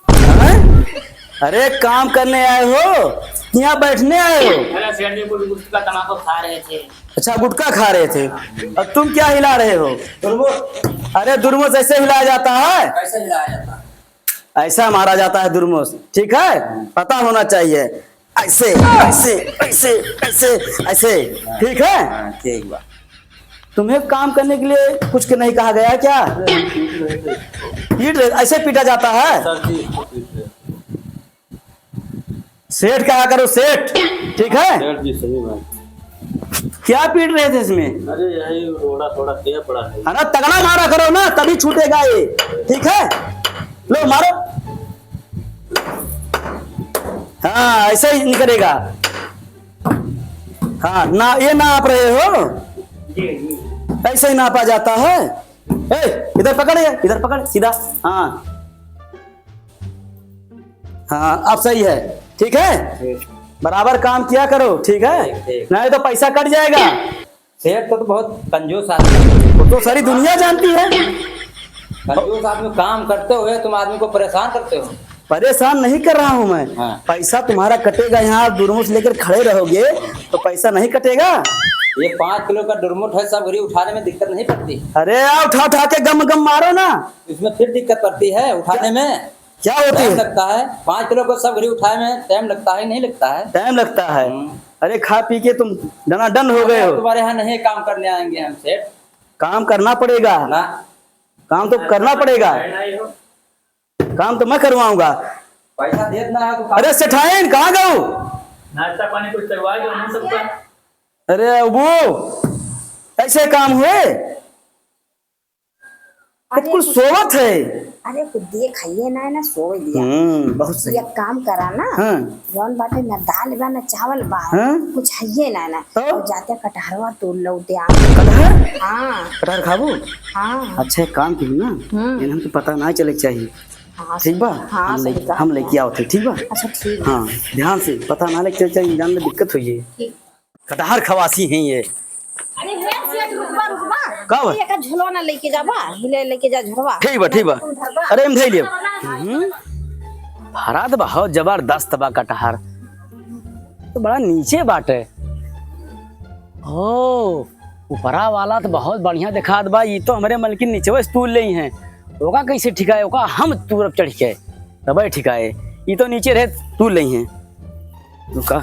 हैं? अरे काम करने आए हो यहाँ बैठने आए हो? अरे सेठ जी कुछ गुटखा तम्बाकू खा रहे थे। अच्छा गुटखा खा रहे थे और तुम क्या हिला रहे हो? अरे दुर्मुस ऐसे हिलाया जाता है? कैसे हिलाया जाता है? ऐसा मारा जाता है दुर्मुस, ठीक है? पता होना चाहिए। ऐसे ऐसे ऐसे ऐसे ऐसे, ठीक है? ठीक बा। तुम्हें काम करने के लिए कुछ नहीं कहा गया क्या? पीट रहे ऐसे पीटा जाता है? सेठ कहा करो सेठ, ठीक है? सेठ जी सही बात। क्या पीट रहे थे इसमें? अरे यही थोड़ा थोड़ा तेज पड़ा है। अरे तगड़ा मारा करो ना, तभी छूटेगा ये, ठीक है? लो मारो। हाँ ऐसे ही निकलेगा। हाँ ना, ये नाप रहे हो? ऐसे ही नापा जाता है। इधर पकड़, इधर पकड़ सीधा। हाँ हाँ अब सही है, ठीक है? बराबर काम किया करो, ठीक है? नहीं तो पैसा कट जाएगा। सेठ तो बहुत कंजूस आदमी, वो तो सारी दुनिया जानती है। कंजूस आदमी। काम करते हुए तुम आदमी को परेशान करते हो। परेशान नहीं कर रहा हूं मैं। हाँ। पैसा तुम्हारा कटेगा, यहाँ दुर्मुस लेकर खड़े रहोगे तो पैसा नहीं कटेगा। ये 5 किलो का डुरमुट है, सब घड़ी उठाने में दिक्कत नहीं पड़ती। अरे आओ उठा उठा के गम गम मारो ना। इसमें फिर दिक्कत पड़ती है उठाने में। क्या होती टाइम है? लगता है 5 किलो को सब घड़ी उठाने में टाइम लगता है, नहीं लगता है? टाइम लगता है। अरे खा पी के तुम डनाडन हो गए हो। तुम्हारे यहाँ नहीं काम करने आएंगे हम सेठ काम करना पड़ेगा ना। काम तो करना पड़ेगा। काम तो मैं करवाऊंगा। पैसा दे देना है तो काम- अरे सेठाइन कहाँ गए? नाश्ता पानी कुछ करवा दो हम सबका। अरे वो ऐसे काम हुए? कुछ सोवत है। अरे कुछ खाइए ना सोच दिया। बहुत सही। एक काम करा ना, हाँ। जौन बाटे ना दाल बा ना चावल बा, हाँ? कुछ है ना तो? और जाते कटहरवा तोड़ लो दे। कटहर? हाँ कटहर खाबू? हाँ अच्छा एक काम की ना, इन्हें हमको पता ना चले चाहिए, हाँ ठीक बा? हाँ हम सही ले कहा। हम लेके आओ थे, ठीक बा? अच्छा ठीक है। हाँ ध्यान से, पता ना लगे चाहिए, जान में दिक्कत हुई है। ठीक। कटहर खवासी हैं ये। अरे हे सेठ रुकबा रुकबा। कब? ये का झोलवा लेके जाबा, हिले लेके जा झोलवा। ठीक बा ठीक बा। अरे हम धै लियो। हरा तो बहुत जबरदस्त बा कटहर, तो बड़ा नीचे बाटे। ओ ऊपरा वाला तो बहुत बढ़िया दिखात बा। ये तो हमारे मलकिन नीचे तूल ले हैं। ओका कैसे ठिकाए? ओका हम तुरंत चढ़ के तब ठिकाए। ये तो नीचे रहे तूल ले हैं। रुका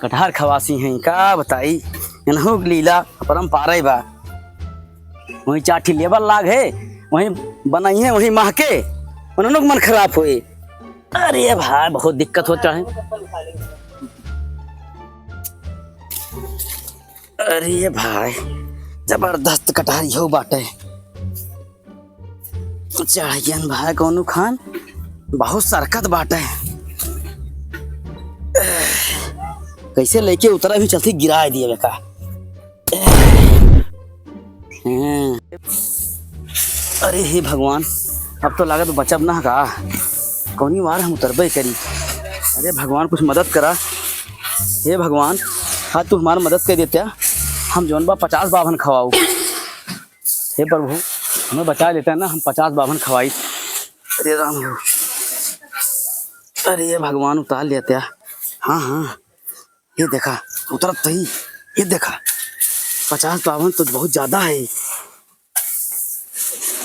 कटहर खवासी हैं का बताई, इन्हों लीला परम्पारा बा। वही चाठी लेबर लाग है, वही बनाई है, वही महके, उन्होंने मन खराब हुए। अरे भाई बहुत दिक्कत होता है। अरे भाई जबरदस्त कटहरी हो बाटे। चढ़ियन भाई कौनू खान बहुत सरकत बाटे। कैसे लेके उतरा भी चलती गिरा दिए बेका। अरे हे भगवान, अब तो लागत बचब ना का, कौनी बार हम उतरबे करी। अरे भगवान कुछ मदद करा। हे भगवान हाँ तू हमारी मदद कर देते, हम जौन बा 50 बाभन खवाऊ। हे प्रभु हमें बचा लेते हैं ना, हम 50 बाभन खवाई। अरे राम हो। अरे ये भगवान उतार लेते। हाँ हाँ ये देखा उतर तो ही, ये देखा 50 बावन तो बहुत ज्यादा है।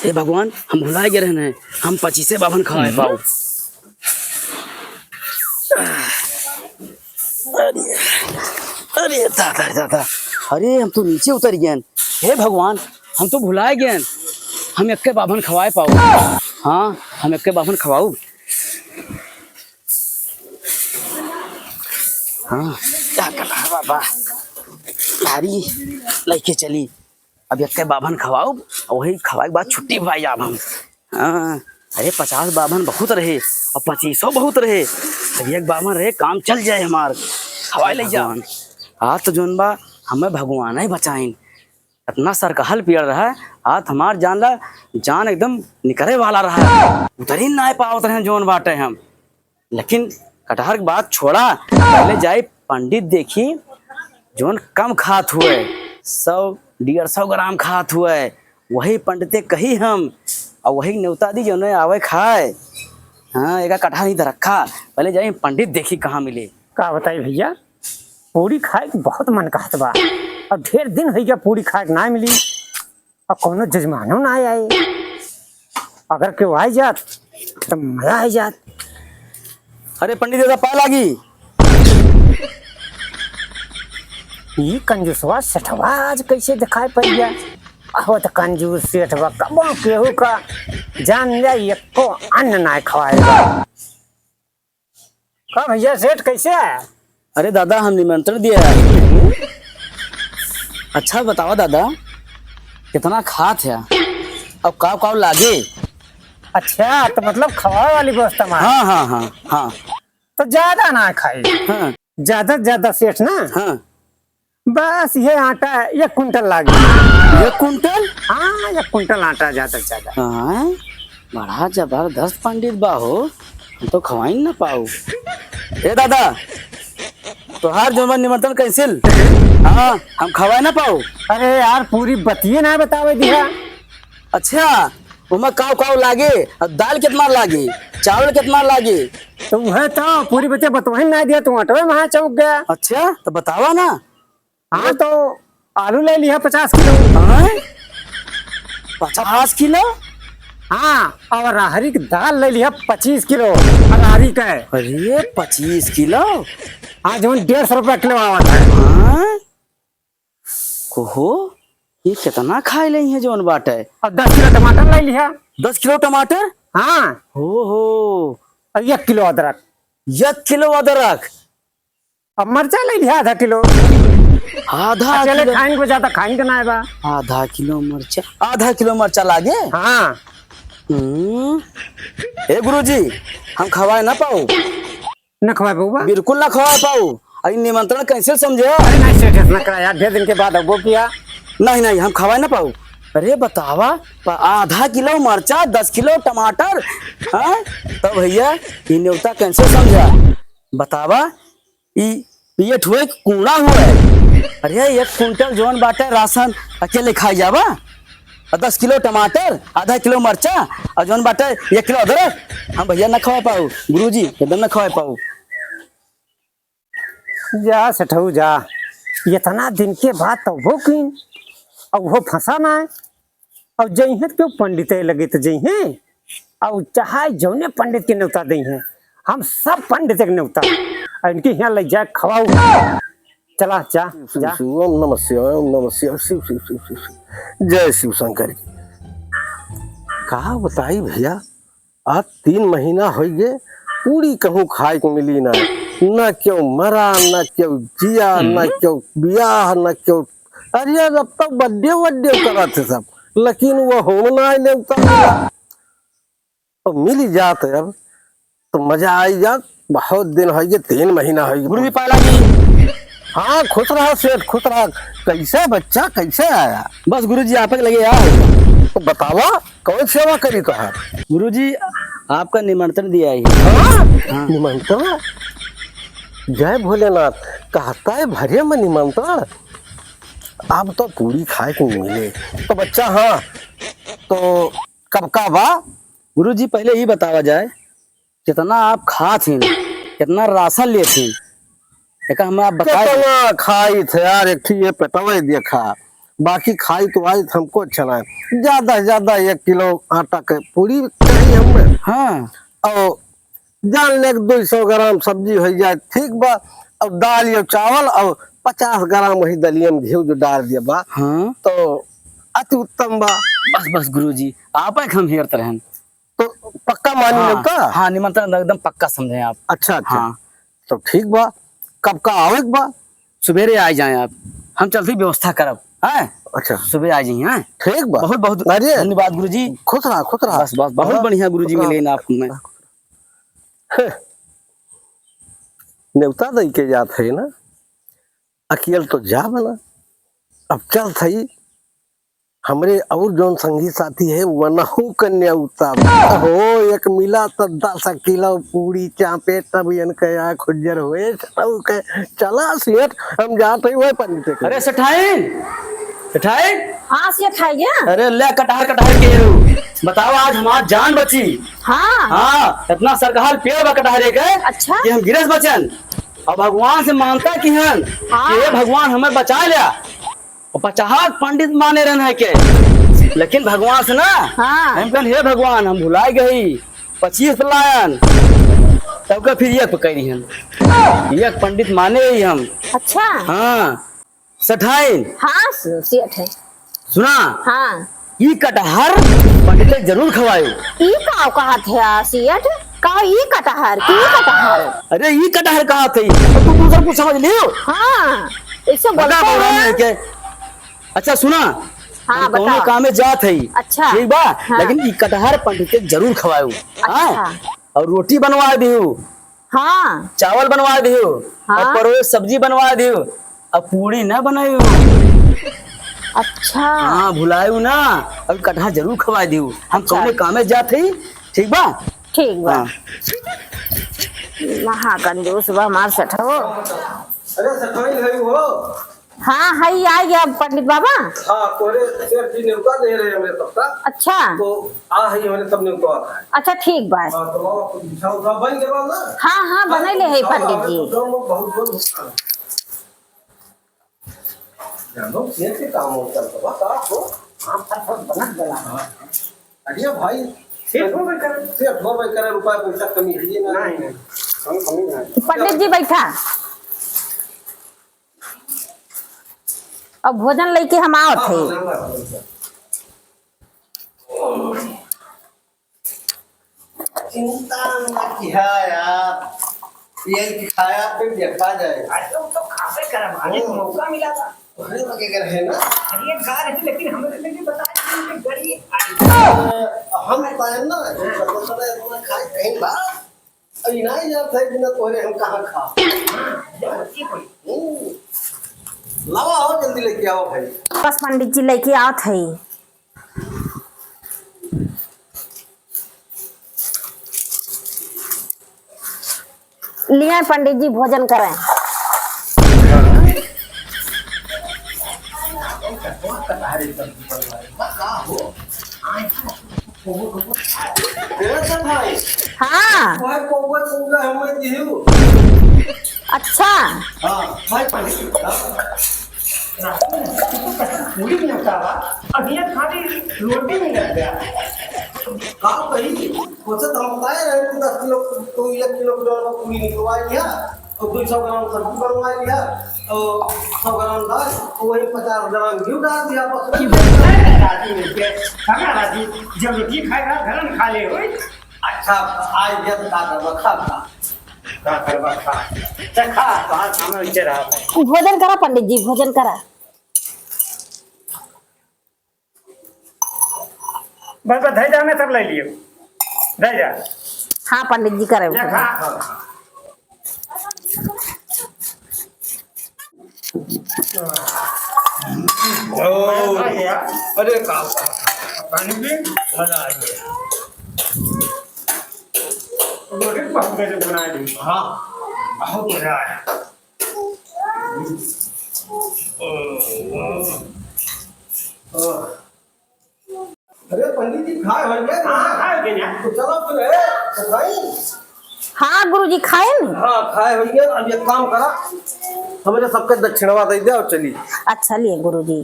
हे भगवान हम भुला गए रहने, हम 25 बावन खवाए पाओ। अरे अरे दादा दादा, अरे हम तो नीचे उतर गए। हे भगवान हम तो भुलाए गए, हम 1 बावन खवाए पाओ। हाँ हम 1 बावन खवाऊ। हाँ क्या करना बाबा, भारी लेके चली। अब 1 बाभन खवाओ, वही खवाए के बाद छुट्टी भाई अब हम। हाँ अरे 50 बाभन बहुत रहे और 2500 बहुत रहे। अब 1 बाभन रहे, काम चल जाए हमार, खवाए ले जाओ। आज तो जोन बा हमें भगवान ही बचाइन। इतना सर का हल पियर रहा है, आज हमार जान एकदम निकले वाला रहा। उतर ही ना पावत रहे जोन बाटे हम। लेकिन कटहर की बात छोड़ा, पहले जाए पंडित देखी जोन कम खात हुए, सब 150 ग्राम खात हुआ वही पंडिते कही हम और वही न्योता दी जो आवे खाए। हाँ एक कट्ठा नहीं रखा, पहले जाए पंडित देखी कहाँ मिले। का बताई भैया, पूरी खाए के बहुत मन कहत बा। अब ढेर दिन हो गया पूरी खाए के ना मिली, अब कोनो जजमानो ना आए। अगर केहू आ जात तो मजा आ जात। अरे पंडित दादा पा लागी। ये कंजूसवा सेठवा आज कैसे दिखाई पड़ गया। हो तो कंजूस सेठवा कबो केहू का जान जा एको अन्न ना खवाएगा। का भैया सेठ कैसे आया? अरे दादा हम निमंत्रण दिया है। अच्छा बताओ दादा कितना खात है अब काव काव लागे। अच्छा तो मतलब खवाए वाली व्यवस्था में। हाँ हाँ हाँ हाँ तो ज्यादा ना खाई, हाँ ज्यादा से ज्यादा सेठ ना। हाँ बस ये आटा 1 कुंटल लागे। 1 कुंटल? हाँ 1 कुंटल आटा ज्यादा से ज्यादा। हाँ बड़ा जबरदस्त पंडित बा हो, हम तो खवाई ना पाऊ। ए दादा तोहार जो निमंत्रण कैंसिल। हाँ हम खवाए ना पाऊ। अरे यार पूरी बतिये ना बतावे दिया। अच्छा उमा काव काव लागे और दाल कितना लागे, चावल कितना लागे? तो वह तो पूरी बतिया बतवा ना दिया, तू अटवे वहां चौक गया। अच्छा तो बतावा ना। हाँ तो आलू ले लिया 50 किलो। हाँ 50 किलो? हाँ और राहरी की दाल ले लिया 25 किलो राहरी का। अरे 25 किलो? हाँ जो 150 रुपया किलो आवत है। हाँ कोहो ये कितना खाए ले है जोन बाटे। और 10 किलो टमाटर ले लिया। 10 किलो टमाटर? हाँ हो और 1 किलो अदरक। 1 किलो अदरक। अब मिर्चा ले लिया आधा किलो। आधा चले किलो? खाएंगे को ज्यादा खाएंगे ना है बा। आधा किलो मिर्चा, आधा किलो मिर्चा लागे। हाँ ए गुरुजी हम खवाए ना पाऊ, न खवाए बउआ। बिल्कुल ना खवाए पाऊ। अरे निमंत्रण कैंसिल समझे। अरे नहीं सेठ इतना कराया, 1.5 दिन के बाद अब वो किया। नहीं नहीं हम खवाए ना पाऊ। अरे बतावा आधा किलो मिर्चा 10 किलो टमाटर। हाँ तो भैया ये न्योता कैंसिल समझा। बतावा ये ठुए कूड़ा हुआ है। अरे 1 कुंटल जोन बाटे राशन अकेले खाई जावा, 10 किलो टमाटर, आधा किलो मिर्चा और जोन बाटे 1 किलो अदरक हम भैया ना खवा पाऊ। गुरुजी एकदम ना खवा पाऊ। जा सेठऊ जा, इतना दिन के बाद तो वो किन और वो फंसा ना है। अब जइहे क्यों पंडित लगे तो जइहे, और चाहे जौने पंडित के न्योता दई है, हम सब पंडित के न्योता इनके यहाँ ले जाए खवाऊ। चला जा जा। ओम नमः शिवाय, ओम नमः शिवाय, शिव शिव शिव शिव शिव। जय शिव शंकर। कहा बताई भैया, आज 3 महीना हो गए पूरी कहूँ खाए को मिली ना। न क्यों मरा, न क्यों जिया, न क्यों बियाह, न क्यों। अरे अब तक बर्थडे करा थे सब, लेकिन वो होना ही नहीं उतना। तो मिल ही जात अब तो मजा आई जात। बहुत दिन हो गए, 3 महीना हो गए। गुरुजी पाला जी। हाँ खुश रहा सेठ, खुश रहा। कैसे बच्चा कैसे आया? बस गुरुजी आप लगे यार। तो बतावा कौन सेवा करी तो है? गुरुजी आपका निमंत्रण दिया है। हाँ? निमंत्रण? जय भोलेनाथ। कहता है भरे में निमंत्रण। अब तो पूरी खाए को मिले तो बच्चा। हाँ तो कब का बा? गुरुजी पहले ही बतावा जाए कितना आप खा थे, कितना राशन लिए थे, एक हम आप बताए। कितना खाई थे यार, एक ये पेटवा दिया खा, बाकी खाई तो आई हमको अच्छा ना। ज्यादा से ज्यादा 1 किलो आटा के पूरी चाहिए हमें। हाँ और जान ले 200 ग्राम सब्जी हो जाए ठीक बा। और दाल या चावल और 50 ग्राम वही दलिया में घी जो डाल दिया बा। हाँ तो अति उत्तम बा। बस बस गुरुजी आप हम हेरते रहन। तो पक्का मानी हाँ, लेता? हाँ निमंत्रण एकदम पक्का समझे आप। अच्छा अच्छा। हाँ तो ठीक बा, कब का आवे बा? सुबेरे आ जाए आप, हम जल्दी व्यवस्था करब। हाँ अच्छा सुबह आ जाइए। हाँ ठीक बा। बहुत बहुत अरे धन्यवाद गुरुजी। खुश रहा खुश रहा। बस बस बहुत बढ़िया गुरुजी मिले ना आपको। मैं न्योता दई के जात है ना, अकेल तो जा बना। अब चल थई हमरे और जौन संगी साथी है वनहु कन्या उतार हो। एक मिला तब 10 किलो पूरी चापे तब इनके खुजर हुए। चला सेठ हम जाते हुए पंडित के। अरे सेठाइन कटाई हाँ सेठ है क्या? अरे ले कटहर कटहर के रू बताओ आज हमार जान बची। हाँ हाँ इतना सरकार पेड़ बा कटहरे के अच्छा। कि हम गिरस बचन और भगवान से मानता कि हन हाँ। कि हे भगवान हमें बचा लिया और 50 पंडित माने रहन है के लेकिन भगवान से ना हाँ। हम कहन हे भगवान हम भुला गई 25 लायन तब का फिर एक पकड़ी हम एक पंडित माने ही हम। अच्छा हाँ सठाइन हाँ सेठ है। सुना हाँ ई कटहर पंडित के जरूर खवायो। ई का कहा थे सेठ का ई कटहर की कटहर? अरे ई कटहर कहा थी तू दूसरा कुछ समझ लियो। हाँ इससे बता बोलते बोला हैं। के अच्छा सुना हाँ, हम कौनो बताओ। काम में जात है अच्छा। ठीक बा हाँ। लेकिन ई कटहर पंडित के जरूर खवायो। हाँ अच्छा। और रोटी बनवा दियो हाँ चावल बनवा दियो हाँ। और परोए सब्जी बनवा दियो और पूरी न बनायो। अच्छा हाँ भुलायो ना और कटहर जरूर खवा दियो हम कौने काम में जात है ठीक बा। ठीक बा। हाँ। महाकंजूस बा हमार सेठ हो। अरे सठाई है वो। हाँ है आ गया पंडित बाबा। हाँ तोरे सेठ जी न्योता दे रहे हमें तब तक अच्छा तो आ है हमें तब न्योता आता है। अच्छा ठीक बा। हाँ तो बाबा कुछ बिछा उठा बन गया ना। हाँ हाँ बनैले है पंडित जी। बहुत बहुत भुगतान जानो सेठ के काम होता है बाबा का हो। हाँ फट बना गला। अरे भाई सेठ हो भाई करे रुपया पैसा कमी है ये ना नहीं हम कमी नहीं। पंडित जी बैठा और भोजन लेके हम आओ थे। चिंता न किया यार ये खाया फिर देखा जाए। तो खाते करा भाने को मौका मिला था। अरे लगे कर है ना अरे गा रहे थे लेकिन हमें नहीं बताया कि गड़ी हम बताए ना सदा इतना खाए कहीं बा अभी नहीं जाता है बिना तोरे हम कहाँ खा लावा हो जल्दी लेके आओ भाई। बस पंडित जी लेके आओ थे। लिए पंडित जी भोजन करें। तेरा सब भाई हाँ भाई कोवा सुनगा हमें दियो। अच्छा हाँ भाई पानी पूरी नहीं होता अब ये खाली रोटी नहीं लग गया। काम कही उसे तो हम बताए रहे कि 10 किलो तो 1 किलो पूरी निकलवा लिया और 200 ग्राम सब्जी बनवा लिया और 100 ग्राम दाल और वही 50 ग्राम घी डाल दिया बस। राजी मिलके खाना राजी जब रोटी खाएगा घर में खा ले होई। अच्छा आज जब खा का करवा खा खा बाहर सामने नीचे रहा था। भोजन करा पंडित जी भोजन करा। बस बस धै जा में सब ले लियो धै जा हाँ पंडित जी करे जा खा। अरे काम पानी भी मजा आ गया। रोटी बहुत कैसे बना दी। हाँ बहुत मजा आया। अरे पंडित जी खाए हो गए हाँ खा के ना तो चलो फिर भाई। हाँ गुरुजी खाए न। हाँ खाए हो गए अब एक काम करा हमें सबके दक्षिणवा दे दे और चली। अच्छा लिए गुरुजी।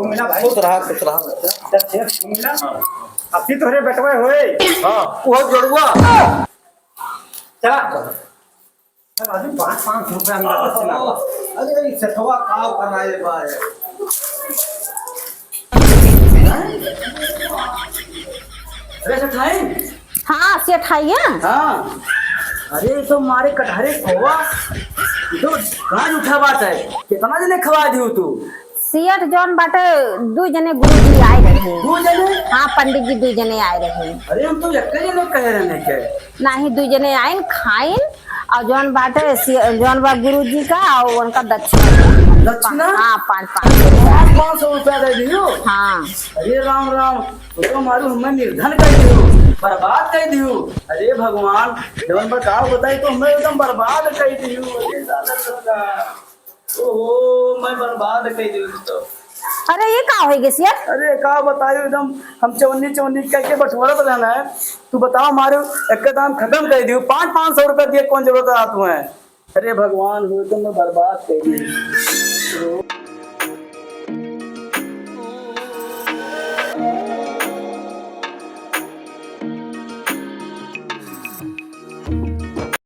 मिला भाई खुश रहा मिला अभी तोरे बेटवा होए। हाँ वो जोड़ुआ चला अभी 500 रुपया मिला दक्षिणा। अरे सेठवा काम कराए बाय। अरे सठाई हाँ सेठ आइए। हाँ अरे तो मारे कटहरे खोवा ये तो काज उठा बात है कितना जने खवा दियो तू। सेठ जौन बाटे 2 जने गुरुजी आए रहे। 2 जने हाँ पंडित जी 2 जने आए रहे। अरे हम तो एक जने कहे रहने के नहीं 2 जने आए खाइन और जौन बाटे जौन बा गुरुजी का और उनका दक्षिणा। दक्षिणा हाँ 500 रुपया। 500 रुपया कर दियो। हाँ अरे राम राम, तो मारू हमें निर्धन कर दियो, बर्बाद कर दियो। अरे भगवान, जब बताओ बताई तो हमें एकदम बर्बाद कर दियो। अरे दादा दादा, ओहो मैं बर्बाद कर दियो तो। अरे ये का होगी सेठ? अरे का बतायो, एकदम हम चवन्नी चवन्नी करके बटवारा रहना है। तू बताओ मारो एक दाम खत्म कर दियो, 500-500 रुपए दिए कौन जरूरत है तुम्हें? अरे भगवान, हो तो मैं बर्बाद कर दियो।